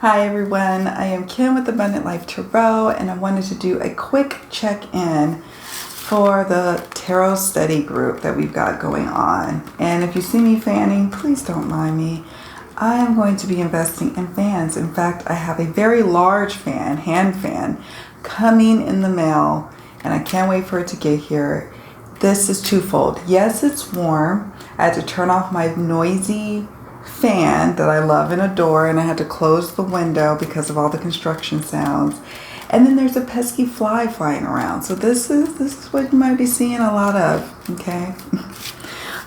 Hi everyone, I am Kim with Abundant Life Tarot, and I wanted to do a quick check-in for the tarot study group that we've got going on. And if you see me fanning, please don't mind me. I am going to be investing in fans. In fact, I have a very large fan, hand fan, coming in the mail, and I can't wait for it to get here. This is twofold. Yes, it's warm. I had to turn off my noisy fan that I love and adore, and I had to close the window because of all the construction sounds. And then there's a pesky fly flying around. So this is what you might be seeing a lot of, okay?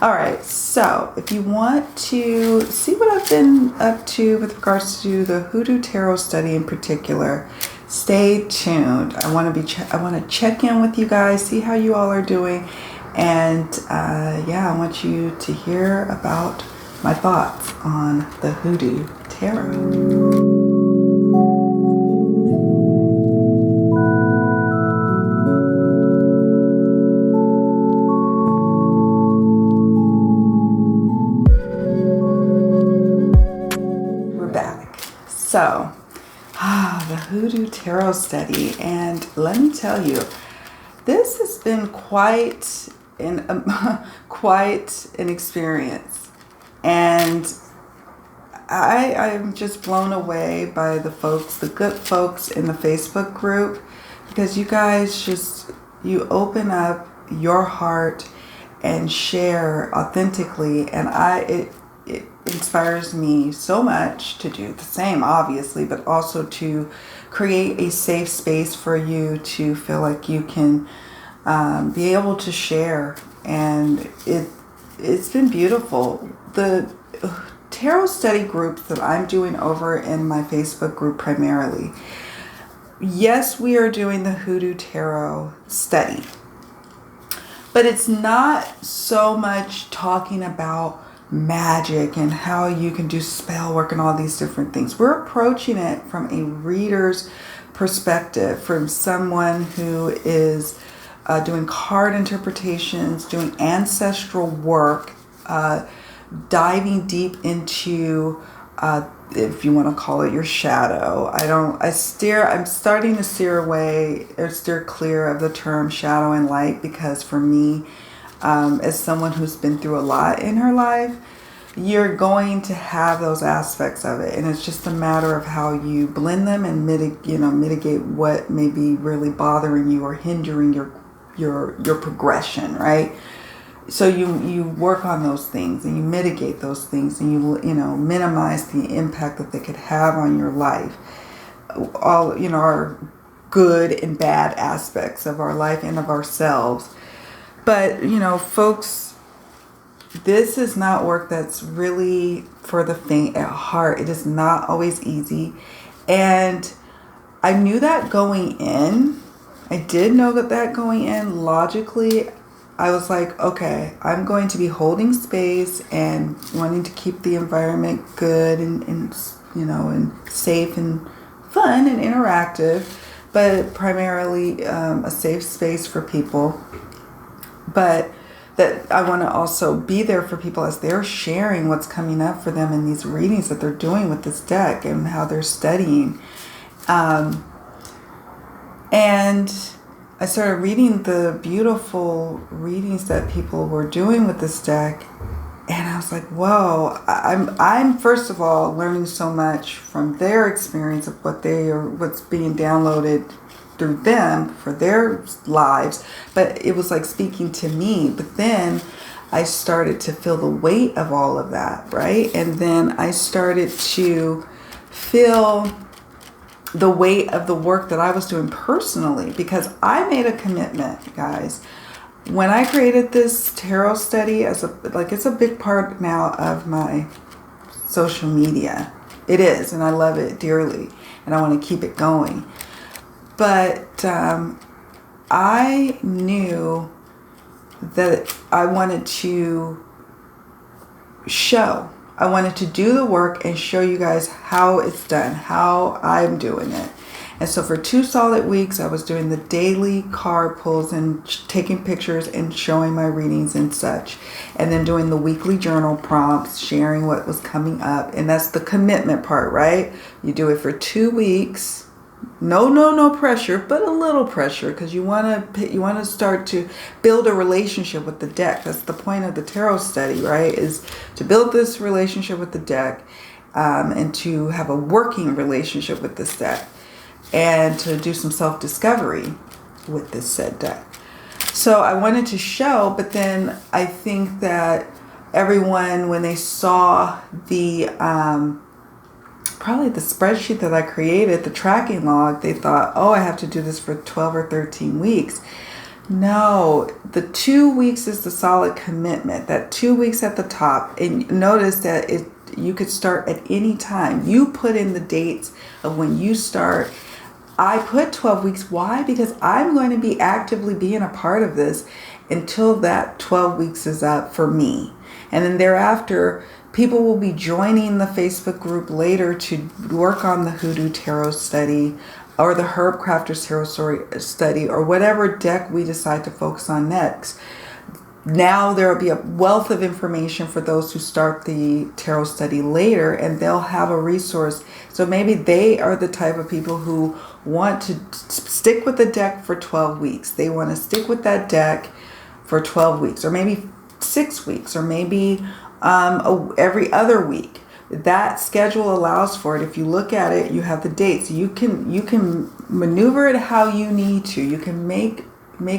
All right, so if you want to see what I've been up to with regards to the Hoodoo Tarot study in particular, stay tuned. I want to check in with you guys, see how you all are doing, and yeah, I want you to hear about my thoughts on the Hoodoo Tarot. We're back. So, the Hoodoo Tarot study, and let me tell you, this has been quite an experience. And I'm just blown away by the good folks in the Facebook group, because you guys you open up your heart and share authentically, and it inspires me so much to do the same, obviously, but also to create a safe space for you to feel like you can be able to share, and it's been beautiful. The tarot study groups that I'm doing over in my Facebook group primarily, yes, we are doing the Hoodoo Tarot study, but it's not so much talking about magic and how you can do spell work and all these different things. We're approaching it from a reader's perspective, from someone who is doing card interpretations, doing ancestral work, diving deep into, if you want to call it your shadow. I'm starting to steer clear of the term shadow and light, because for me, as someone who's been through a lot in her life, you're going to have those aspects of it, and it's just a matter of how you blend them and mitigate what may be really bothering you or hindering your progression, right? So you work on those things and you mitigate those things, and you minimize the impact that they could have on your life. All our good and bad aspects of our life and of ourselves. But folks, this is not work that's really for the faint at heart. It is not always easy, and I knew that going in. I did know that going in logically. I was like, okay, I'm going to be holding space and wanting to keep the environment good and safe and fun and interactive, but primarily a safe space for people. But that I want to also be there for people as they're sharing what's coming up for them in these readings that they're doing with this deck and how they're studying. And I started reading the beautiful readings that people were doing with this deck, and I was like, whoa, I'm first of all learning so much from their experience of what's being downloaded through them for their lives, but it was like speaking to me. But then I started to feel the weight of all of that, right? And then I started to feel the weight of the work that I was doing personally, because I made a commitment, guys. When I created this tarot study it's a big part now of my social media. It is, and I love it dearly, and I want to keep it going. But I knew that I wanted to I wanted to do the work and show you guys how it's done, how I'm doing it. And so for 2 solid weeks, I was doing the daily card pulls and taking pictures and showing my readings and such. And then doing the weekly journal prompts, sharing what was coming up. And that's the commitment part, right? You do it for 2 weeks. No pressure, but a little pressure, because you want to start to build a relationship with the deck. That's the point of the tarot study, right? Is to build this relationship with the deck, and to have a working relationship with this deck, and to do some self-discovery with this said deck. So I wanted to show, but then I think that everyone, when they saw the probably the spreadsheet that I created, the tracking log, they thought, oh, I have to do this for 12 or 13 weeks. No, the 2 weeks is the solid commitment. That 2 weeks at the top. And notice that you could start at any time. You put in the dates of when you start. I put 12 weeks. Why? Because I'm going to be actively being a part of this until that 12 weeks is up for me. And then thereafter, people will be joining the Facebook group later to work on the Hoodoo Tarot study or the Herb Crafter's Tarot study or whatever deck we decide to focus on next. Now there will be a wealth of information for those who start the tarot study later, and they'll have a resource. So maybe they are the type of people who want to stick with the deck for 12 weeks. They want to stick with that deck for 12 weeks, or maybe 6 weeks, or maybe every other week. That schedule allows for it. If you look at it, you have the dates. You can maneuver it how you need to. You can make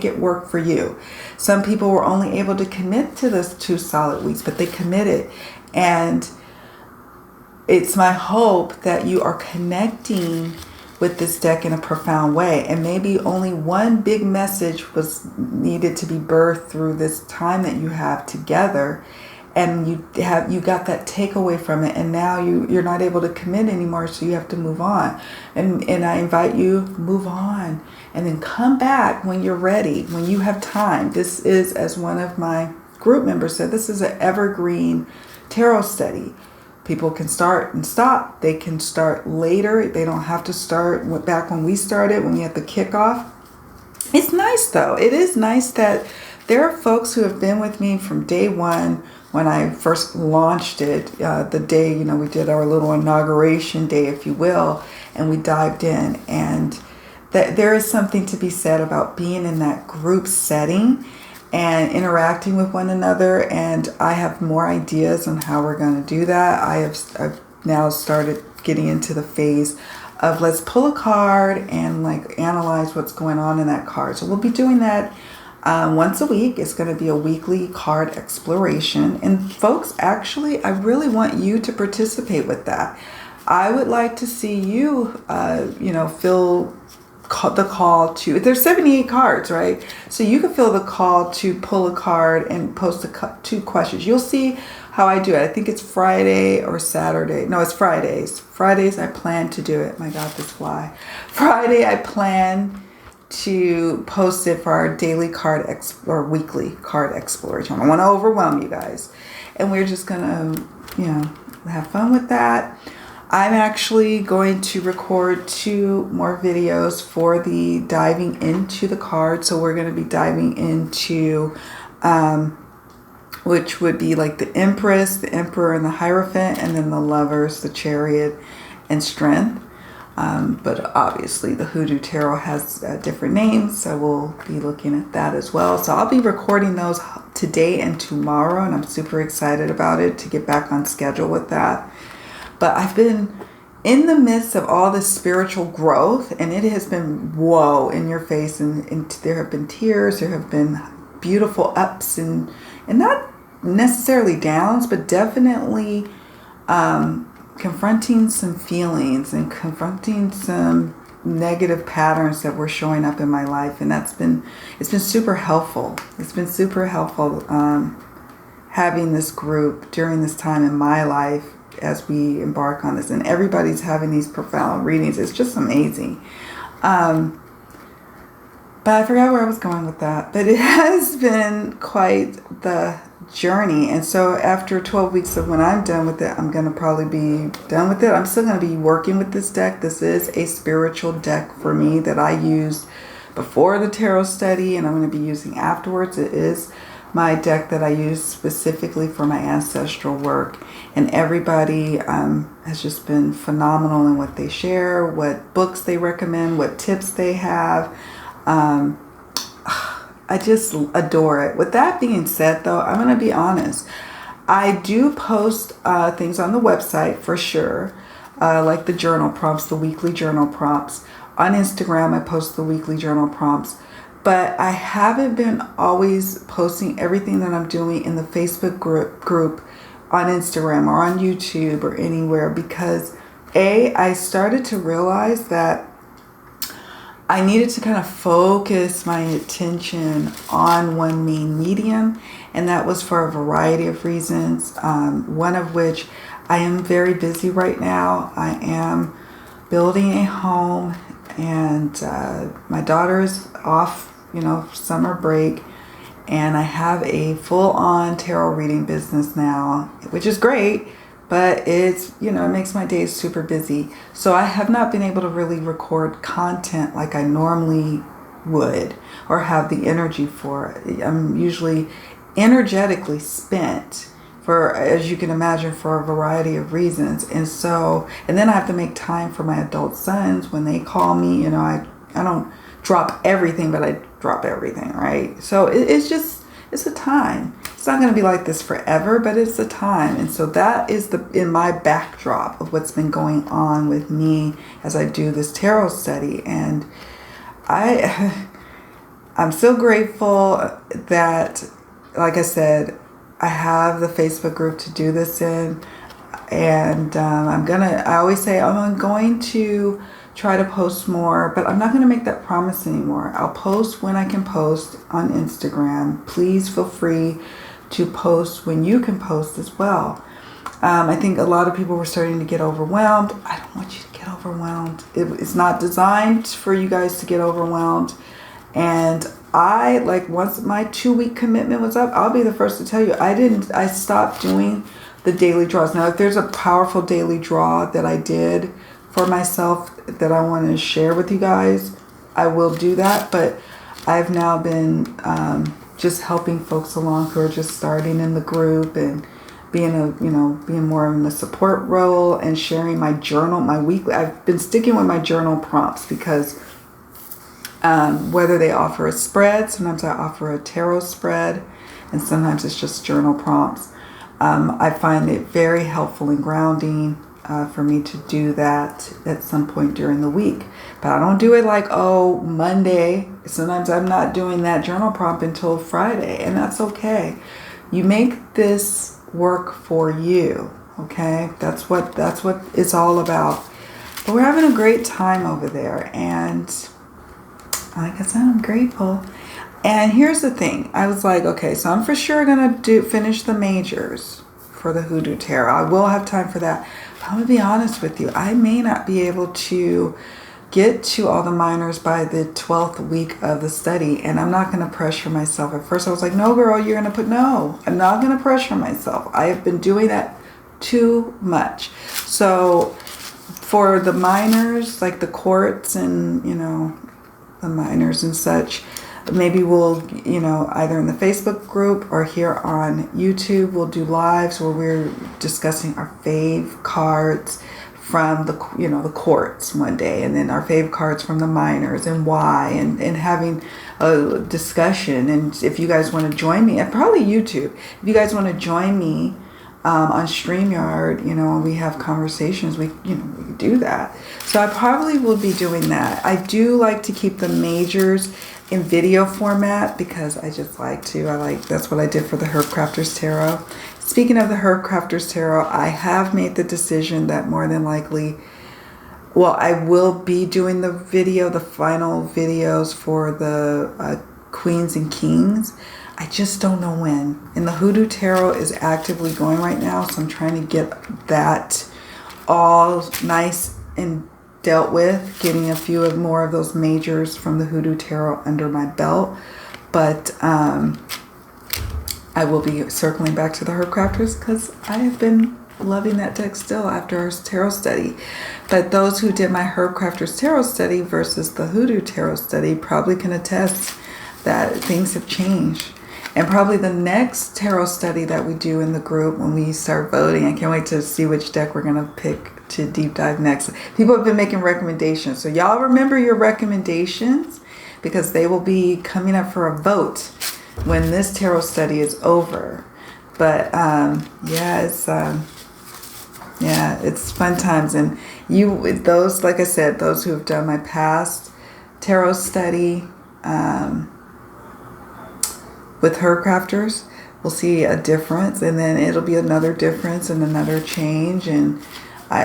it work for you. Some people were only able to commit to this 2 solid weeks, but they committed. And it's my hope that you are connecting with this deck in a profound way. And maybe only one big message was needed to be birthed through this time that you have together. And you got that takeaway from it, and now you're not able to commit anymore, so you have to move on. And I invite you, move on, and then come back when you're ready, when you have time. This is, as one of my group members said, this is an evergreen tarot study. People can start and stop. They can start later. They don't have to start back when we started, when we had the kickoff. It's nice, though. It is nice that there are folks who have been with me from day one, when I first launched it, the day, we did our little inauguration day, if you will, and we dived in. And that there is something to be said about being in that group setting and interacting with one another. And I have more ideas on how we're going to do that. I've now started getting into the phase of let's pull a card and analyze what's going on in that card. So we'll be doing that once a week. It's going to be a weekly card exploration. And folks, actually, I really want you to participate with that. I would like to see you, fill the call to, there's 78 cards, right? So you can feel the call to pull a card and post 2 questions. You'll see how I do it. I think it's Friday or Saturday. No, it's Fridays. Fridays I plan to do it. My God, this fly. Friday I plan to post it for our daily card or weekly card exploration. I don't want to overwhelm you guys. And we're just going to, have fun with that. I'm actually going to record 2 more videos for the diving into the card. So we're going to be diving into, which would be like the Empress, the Emperor, and the Hierophant, and then the Lovers, the Chariot, and Strength. But obviously the Hoodoo Tarot has different names, so we'll be looking at that as well. So I'll be recording those today and tomorrow, and I'm super excited about it to get back on schedule with that. But I've been in the midst of all this spiritual growth, and it has been whoa in your face, and there have been tears, there have been beautiful ups and not necessarily downs, but definitely confronting some feelings and confronting some negative patterns that were showing up in my life. And it's been super helpful. It's been super helpful having this group during this time in my life as we embark on this. And everybody's having these profound readings. It's just amazing. But I forgot where I was going with that. But it has been quite the journey. And so after 12 weeks of when I'm done with it, I'm going to probably be done with it. I'm still going to be working with this deck. This is a spiritual deck for me that I used before the tarot study, and I'm going to be using afterwards. It is my deck that I use specifically for my ancestral work. And everybody has just been phenomenal in what they share, what books they recommend, what tips they have. I just adore it. With that being said, though, I'm going to be honest. I do post things on the website for sure, like the journal prompts, the weekly journal prompts. On Instagram, I post the weekly journal prompts. But I haven't been always posting everything that I'm doing in the Facebook group on Instagram or on YouTube or anywhere because, I started to realize that I needed to kind of focus my attention on one main medium, and that was for a variety of reasons, one of which I am very busy right now. I am building a home, and my daughter is off, summer break, and I have a full-on tarot reading business now, which is great. But it's, it makes my days super busy. So I have not been able to really record content like I normally would or have the energy for it. I'm usually energetically spent for, as you can imagine, for a variety of reasons. And then I have to make time for my adult sons when they call me. I don't drop everything, but I drop everything, right? So it's a time. It's not going to be like this forever, but it's a time. And so that is in my backdrop of what's been going on with me as I do this tarot study. And I'm so grateful that, like I said, I have the Facebook group to do this in. And I always say I'm going to try to post more, but I'm not going to make that promise anymore. I'll post when I can post on Instagram. Please feel free to post when you can post as well. I think a lot of people were starting to get overwhelmed. I don't want you to get overwhelmed. It's not designed for you guys to get overwhelmed. And once my 2-week commitment was up, I'll be the first to tell you, I stopped doing the daily draws. Now, if there's a powerful daily draw that I did for myself that I want to share with you guys, I will do that. But I've now been just helping folks along who are just starting in the group and being more in the support role and sharing my journal, my weekly. I've been sticking with my journal prompts because whether they offer a spread, sometimes I offer a tarot spread, and sometimes it's just journal prompts. I find it very helpful and grounding for me to do that at some point during the week. But I don't do it like, Monday. Sometimes I'm not doing that journal prompt until Friday, and that's okay. You make this work for you, okay? That's what it's all about. But we're having a great time over there, and like I said, I'm grateful. And here's the thing. I was like, okay, so I'm for sure going to finish the majors for the Hoodoo Tarot. I will have time for that. But I'm going to be honest with you. I may not be able to get to all the minors by the 12th week of the study. And I'm not going to pressure myself. At first I was like, no, girl, you're going to no, I'm not going to pressure myself. I have been doing that too much. So for the minors, like the courts and, the minors and such, maybe we'll, either in the Facebook group or here on YouTube, we'll do lives where we're discussing our fave cards from the courts one day, and then our fave cards from the minors and why, and having a discussion. And if you guys want to join me, and probably YouTube, if you guys want to join me on StreamYard, when we have conversations, we can do that. So I probably will be doing that. I do like to keep the majors in video format because I just like to. That's what I did for the Herb Crafters Tarot. Speaking of the Herb Crafters Tarot, I have made the decision that more than likely, I will be doing the final videos for the Queens and Kings. I just don't know when. And the Hoodoo Tarot is actively going right now, so I'm trying to get that all nice and dealt with, getting a few of more of those majors from the Hoodoo Tarot under my belt. But I will be circling back to the Herb Crafters because I have been loving that deck still after our tarot study. But those who did my Herb Crafters tarot study versus the Hoodoo Tarot study probably can attest that things have changed. And probably the next tarot study that we do in the group when we start voting, I can't wait to see which deck we're going to pick to deep dive next. People have been making recommendations. So y'all remember your recommendations because they will be coming up for a vote when this tarot study is over. But it's fun times. And those, like I said, those who have done my past tarot study, with Herb Crafters, we'll see a difference, and then it'll be another difference and another change, and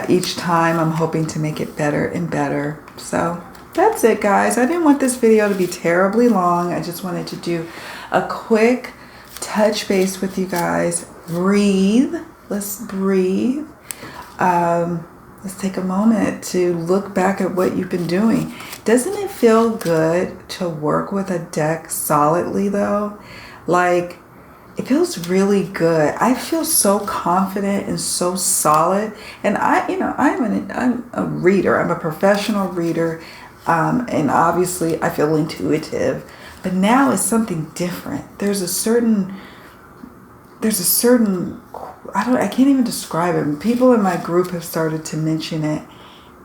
each time I'm hoping to make it better and better. So that's it, guys. I didn't want this video to be terribly long. I just wanted to do a quick touch base with you guys. Breathe. Let's breathe. Let's take a moment to look back at what you've been doing. Doesn't it feel good to work with a deck solidly, though? Like, it feels really good. I feel so confident and so solid. And I'm a reader. I'm a professional reader. And obviously I feel intuitive. But now it's something different. There's a certain, I can't even describe it. People in my group have started to mention it.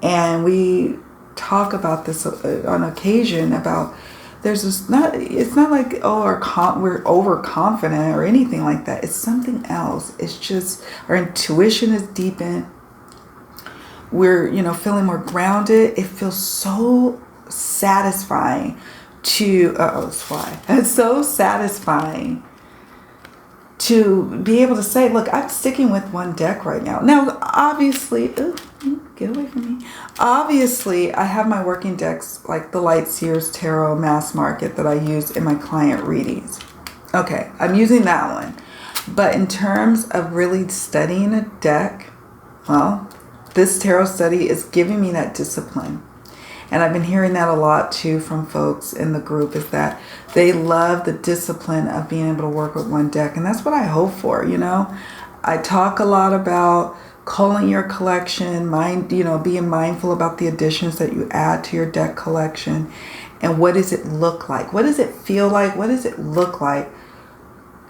And we talk about this on occasion about it's not like, we're overconfident or anything like that. It's something else. It's just our intuition is deepened. We're, feeling more grounded. It feels so satisfying it's so satisfying to be able to say, look, I'm sticking with one deck right now. Now, obviously, get away from me. Obviously, I have my working decks like the Light Seers Tarot Mass Market that I use in my client readings. Okay, I'm using that one. But in terms of really studying a deck, well, this tarot study is giving me that discipline. And I've been hearing that a lot too from folks in the group, is that they love the discipline of being able to work with one deck. And that's what I hope for, I talk a lot about culling your collection, being mindful about the additions that you add to your deck collection. And what does it look like? What does it feel like? What does it look like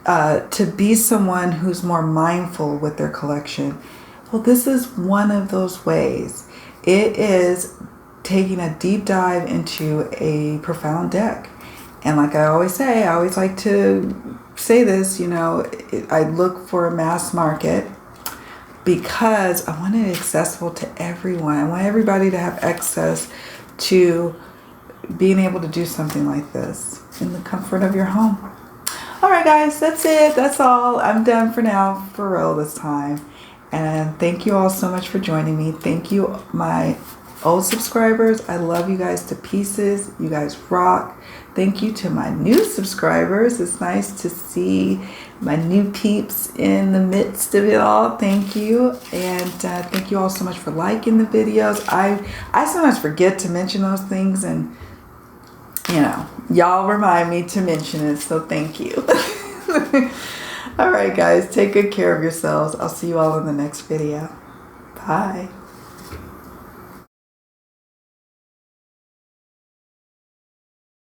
to be someone who's more mindful with their collection? Well, this is one of those ways. It is taking a deep dive into a profound deck. And like I always say, I always like to say this, I look for a mass market because I want it accessible to everyone. I want everybody to have access to being able to do something like this in the comfort of your home. All right, guys, that's it. That's all. I'm done for now, for real this time. And thank you all so much for joining me. Thank you, my old subscribers. I love you guys to pieces. You guys rock. Thank you to my new subscribers. It's nice to see my new peeps in the midst of it all. Thank you. And thank you all so much for liking the videos. I sometimes forget to mention those things, and y'all remind me to mention it, so thank you. All right, guys, take good care of yourselves. I'll see you all in the next video. Bye.